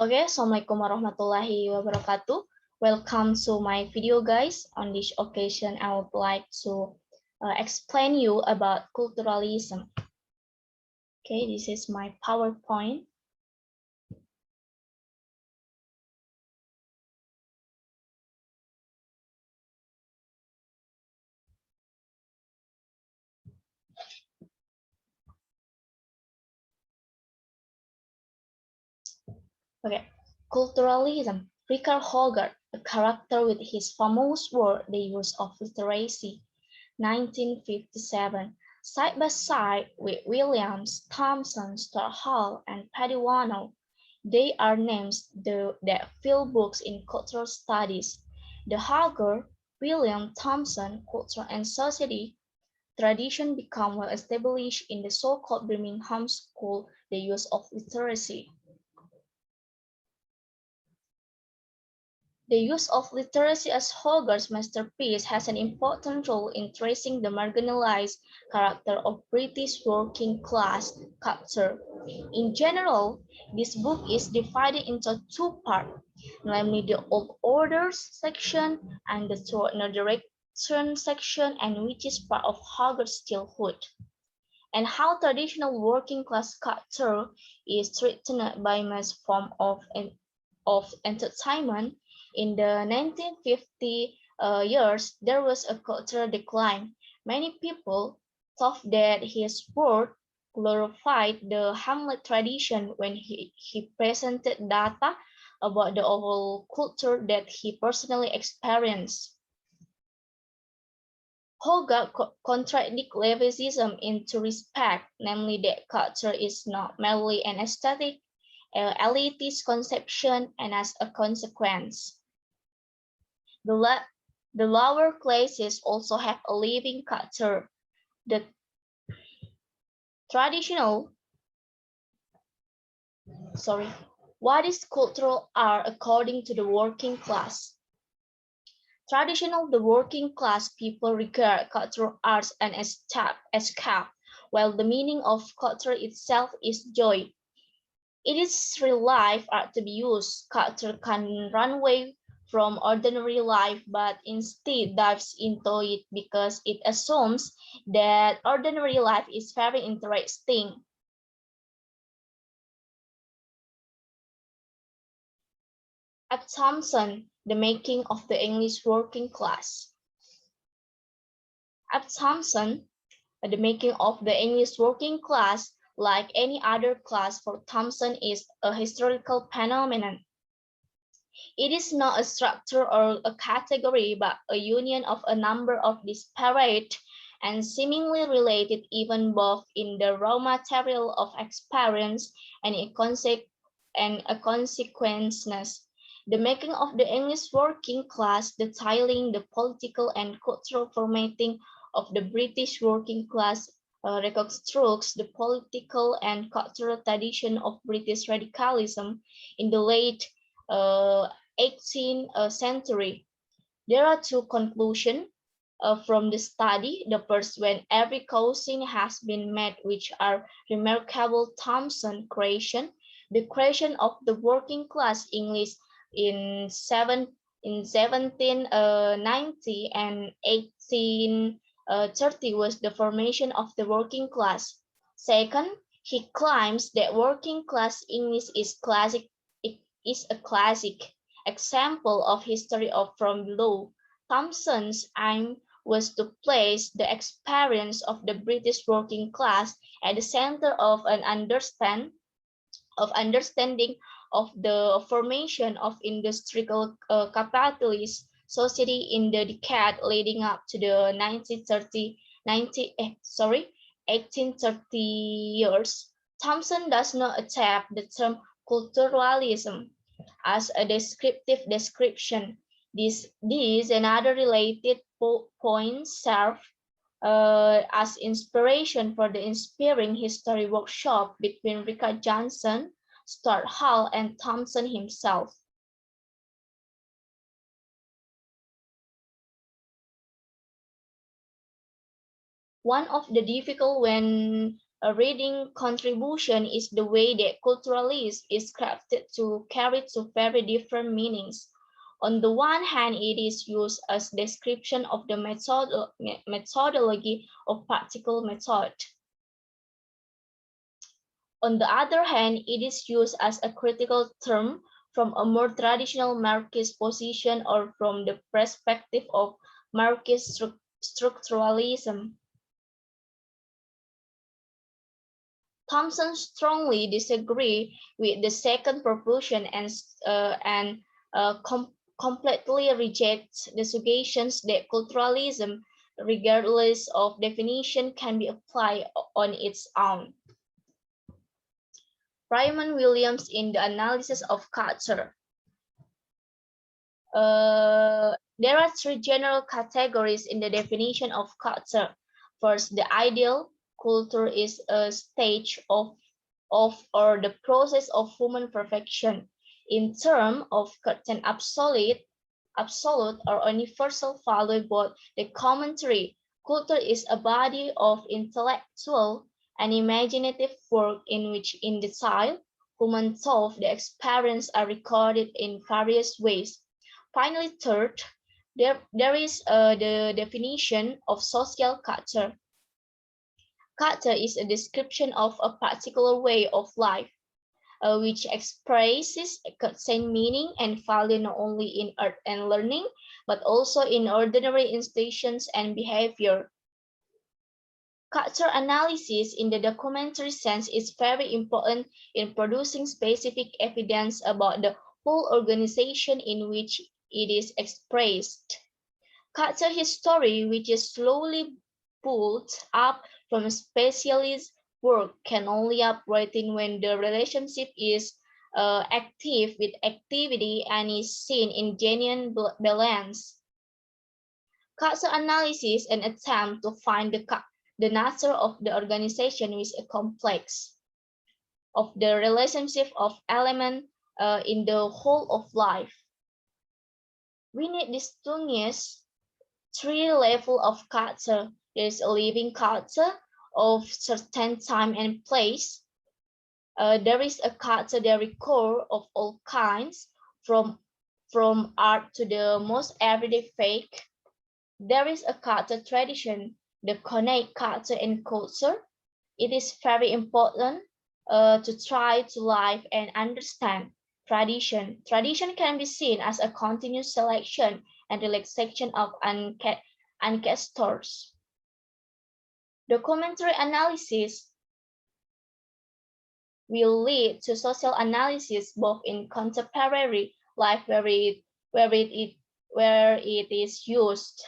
Okay, Assalamualaikum warahmatullahi wabarakatuh. Welcome to my video, guys. On this occasion, I would like to explain you about culturalism. Okay, this is my PowerPoint. Okay, culturalism. Richard Hogarth, a character with his famous work, The Use of Literacy, 1957, side by side with Williams, Thomson, Stuart Hall, and Paddy Warnow. They are names that fill books in cultural studies. The Hogarth, William Thomson Culture and Society tradition became well established in the so-called Birmingham School, the use of literacy. The use of literacy as Hogarth's masterpiece has an important role in tracing the marginalized character of British working class culture. In general, this book is divided into two parts, namely the Old Orders section and the Toward No Direction section, and which is part of Hogarth's childhood, and how traditional working class culture is threatened by mass form of entertainment. In the 1950 years, there was a cultural decline. Many people thought that his work glorified the Hamlet tradition when he presented data about the overall culture that he personally experienced. Hogarth contradicts Levitism in two respects, namely that culture is not merely an aesthetic, elitist conception, and as a consequence, the lower classes also have a living culture. The traditional, what is cultural art according to the working class? The working class people regard cultural arts and escape, while the meaning of culture itself is joy. It is real life art to be used. Culture can run away from ordinary life, but instead dives into it because it assumes that ordinary life is very interesting. At Thomson, The Making of the English Working Class. At Thomson, The Making of the English Working Class, like any other class for Thomson, is a historical phenomenon. It is not a structure or a category, but a union of a number of disparate and seemingly related events both in the raw material of experience and a consequences. The making of the English working class, detailing the political and cultural formatting of the British working class, reconstructs the political and cultural tradition of British radicalism in the late 18th century. There are two conclusions from the study. The first, when every causing has been met, which are remarkable Thomson creation, the creation of the working class English in 1790 and 1830 was the formation of the working class. Second, he claims that working class English is a classic example of history of from below. Thomson's aim was to place the experience of the British working class at the center of an understanding of the formation of industrial capitalist society in the decade leading up to the 1830 years. Thomson does not accept the term culturalism as a descriptive description. These and other related points serve as inspiration for the inspiring history workshop between Richard Johnson, Stuart Hall, and Thomson himself. One of the difficult when A reading contribution is the way that culturalism is crafted to carry two very different meanings. On the one hand, it is used as description of the methodology of practical method. On the other hand, it is used as a critical term from a more traditional Marxist position or from the perspective of Marxist structuralism. Thomson strongly disagreed with the second proposition and completely rejects the suggestions that culturalism, regardless of definition, can be applied on its own. Raymond Williams in the analysis of culture. There are three general categories in the definition of culture. First, the ideal. Culture is a stage of or the process of human perfection. In terms of certain absolute or universal value, both the commentary. Culture is a body of intellectual and imaginative work in which in detail human thought the experience are recorded in various ways. Finally, third, there is the definition of social culture. Culture is a description of a particular way of life, which expresses a certain meaning and value not only in art and learning, but also in ordinary institutions and behavior. Culture analysis in the documentary sense is very important in producing specific evidence about the whole organization in which it is expressed. Culture history, which is slowly built up from specialist work, can only operate when the relationship is active with activity and is seen in genuine balance. Culture analysis an attempt to find the nature of the organization with a complex of the relationship of element in the whole of life. We need distinguish three levels of culture. There is a living culture of certain time and place. There is a culture that record of all kinds, from art to the most everyday fake. There is a culture tradition, the connect culture and culture. It is very important to try to live and understand tradition. Tradition can be seen as a continuous selection and relaxation of ancestors. Documentary analysis will lead to social analysis both in contemporary life where it is used.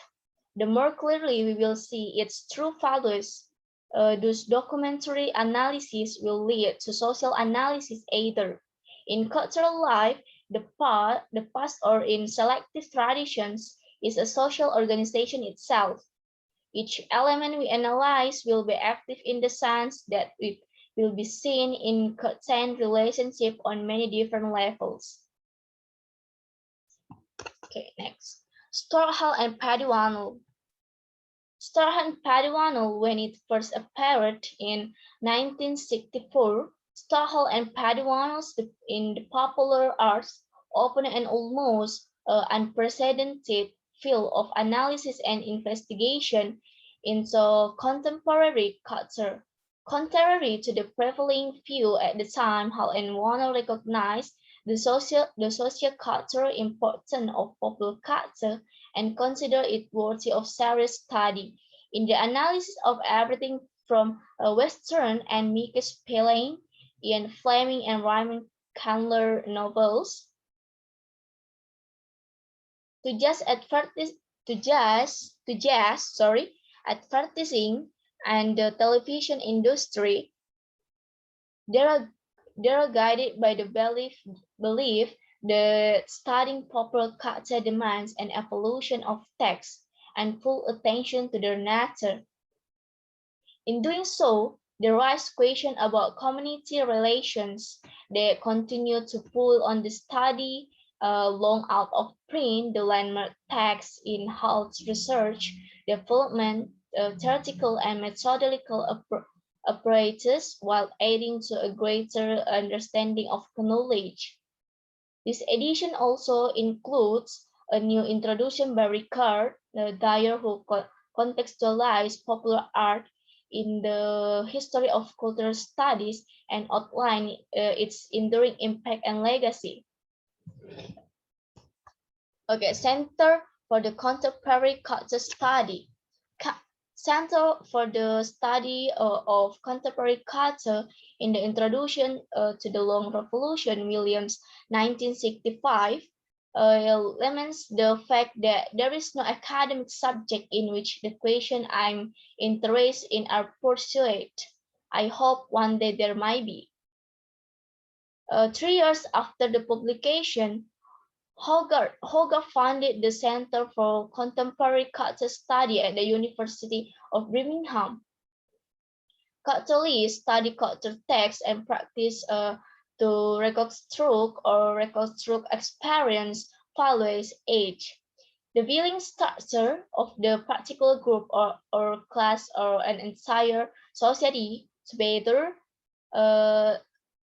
The more clearly we will see its true values, those documentary analysis will lead to social analysis either in cultural life, the past or in selective traditions is a social organization itself. Each element we analyze will be active in the sense that it will be seen in certain relationship on many different levels. Okay, next. Storhall and Paduano. Storhall and Paduano, when it first appeared in 1964, Storhall and Paduano in the popular arts opened an almost unprecedented field of analysis and investigation into contemporary culture. Contrary to the prevailing view at the time, Hall and Warner recognized the social cultural importance of popular culture and consider it worthy of serious study. In the analysis of everything from Western and Mickey Spelling, Ian Fleming and Raymond Chandler novels, to just advertising and the television industry, they are guided by the belief that studying popular culture demands an evolution of text and full attention to their nature. In doing so, they raise questions about community relations. They continue to pull on the study long out of print, the landmark text in Halt's research, development, theoretical and methodological apparatus while aiding to a greater understanding of knowledge. This edition also includes a new introduction by Ricard Dyer who contextualized popular art in the history of cultural studies and outlined its enduring impact and legacy. Okay, Center for the Contemporary Culture Study. Center for the Study of Contemporary Culture in the Introduction to the Long Revolution, Williams, 1965, laments the fact that there is no academic subject in which the question I'm interested in are pursued. I hope one day there might be. 3 years after the publication, Hogarth founded the Center for Contemporary Culture Study at the University of Birmingham. Culturalists study culture texts and practice to reconstruct experience, values, age. The viewing structure of the particular group or class or an entire society uh,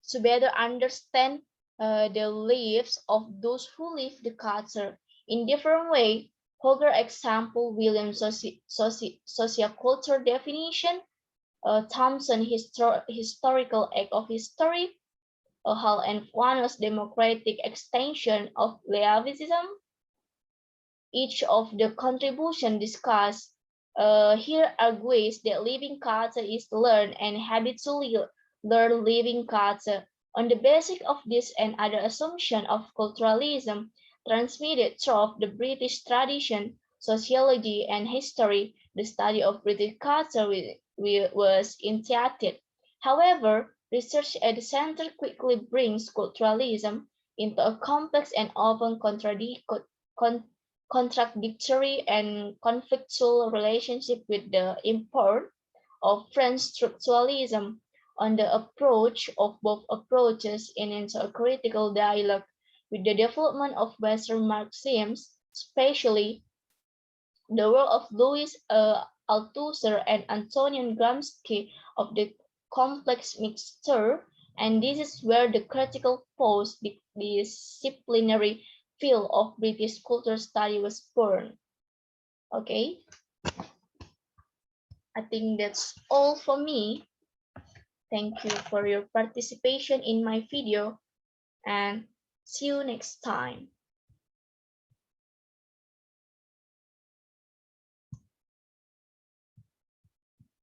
to better understand the lives of those who live the culture in different way. Hogarth example, William socioculture definition, Thompson historical act of history, Hall and Fuano's democratic extension of Leavism. Each of the contributions discussed here argues that living culture is learned and habitually learn living culture. On the basis of this and other assumptions of culturalism transmitted through the British tradition, sociology, and history, the study of British culture was initiated. However, research at the center quickly brings culturalism into a complex and often contradictory and conflictual relationship with the import of French structuralism on the approach of both approaches in into a critical dialogue with the development of Western Marxism, especially the work of Louis Althusser and Antonin Gramsci of the complex mixture, and this is where the critical post-disciplinary field of British culture study was born. Okay, I think that's all for me. Thank you for your participation in my video and see you next time.